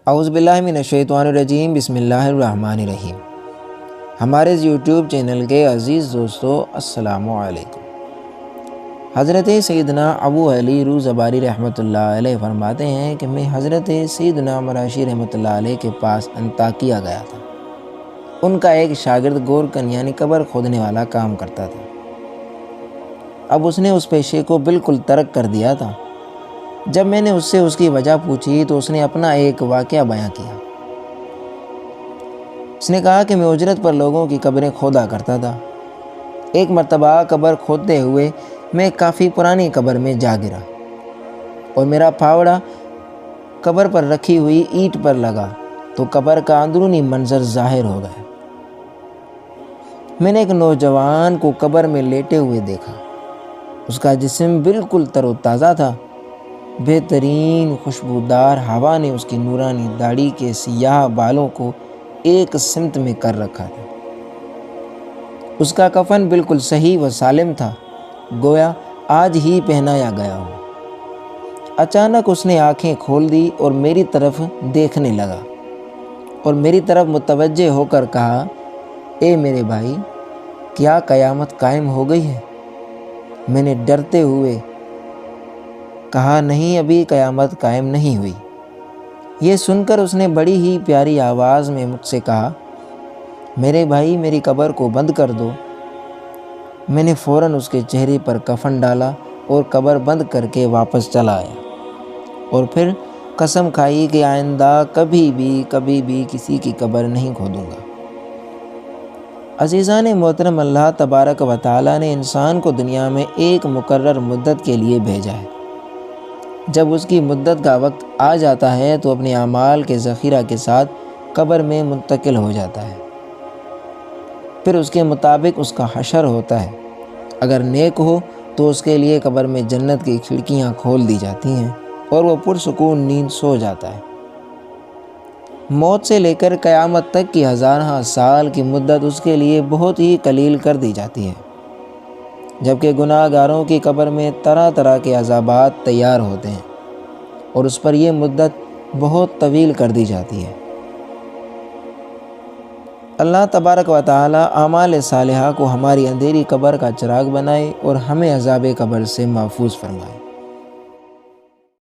اعوذ باللہ من الشیطان الرجیم، بسم اللہ الرحمن الرحیم۔ ہمارے یوٹیوب چینل کے عزیز دوستو، السلام علیکم۔ حضرت سیدنا ابو علی روزباری رحمۃ اللہ علیہ فرماتے ہیں کہ میں حضرت سیدنا مراشی رحمۃ اللہ علیہ کے پاس انطاکیہ گیا تھا۔ ان کا ایک شاگرد گورکن یعنی قبر کھودنے والا کام کرتا تھا۔ اب اس نے اس پیشے کو بالکل ترک کر دیا تھا۔ جب میں نے اس سے اس کی وجہ پوچھی تو اس نے اپنا ایک واقعہ بیان کیا۔ اس نے کہا کہ میں اجرت پر لوگوں کی قبریں کھودا کرتا تھا۔ ایک مرتبہ قبر کھودتے ہوئے میں کافی پرانی قبر میں جا گرا اور میرا پھاوڑا قبر پر رکھی ہوئی اینٹ پر لگا تو قبر کا اندرونی منظر ظاہر ہو گیا۔ میں نے ایک نوجوان کو قبر میں لیٹے ہوئے دیکھا۔ اس کا جسم بالکل تر و تازہ تھا۔ بہترین خوشبودار ہوا نے اس کی نورانی داڑھی کے سیاہ بالوں کو ایک سمت میں کر رکھا تھا۔ اس کا کفن بالکل صحیح و سالم تھا، گویا آج ہی پہنایا گیا ہو۔ اچانک اس نے آنکھیں کھول دی اور میری طرف دیکھنے لگا اور میری طرف متوجہ ہو کر کہا، اے میرے بھائی، کیا قیامت قائم ہو گئی ہے؟ میں نے ڈرتے ہوئے کہا، نہیں، ابھی قیامت قائم نہیں ہوئی۔ یہ سن کر اس نے بڑی ہی پیاری آواز میں مجھ سے کہا، میرے بھائی، میری قبر کو بند کر دو۔ میں نے فوراً اس کے چہرے پر کفن ڈالا اور قبر بند کر کے واپس چلا آیا اور پھر قسم کھائی کہ آئندہ کبھی بھی کسی کی قبر نہیں کھودوں گا۔ عزیزان محترم، اللہ تبارک و تعالیٰ نے انسان کو دنیا میں ایک مقرر مدت کے لیے بھیجا ہے۔ جب اس کی مدت کا وقت آ جاتا ہے تو اپنے اعمال کے ذخیرہ کے ساتھ قبر میں منتقل ہو جاتا ہے۔ پھر اس کے مطابق اس کا حشر ہوتا ہے۔ اگر نیک ہو تو اس کے لیے قبر میں جنت کی کھڑکیاں کھول دی جاتی ہیں اور وہ پرسکون نیند سو جاتا ہے۔ موت سے لے کر قیامت تک کی ہزارہ سال کی مدت اس کے لیے بہت ہی قلیل کر دی جاتی ہے، جبکہ گناہ گاروں کی قبر میں طرح طرح کے عذابات تیار ہوتے ہیں اور اس پر یہ مدت بہت طویل کر دی جاتی ہے۔ اللہ تبارک و تعالی اعمال صالحہ کو ہماری اندھیری قبر کا چراغ بنائے اور ہمیں عذاب قبر سے محفوظ فرمائے۔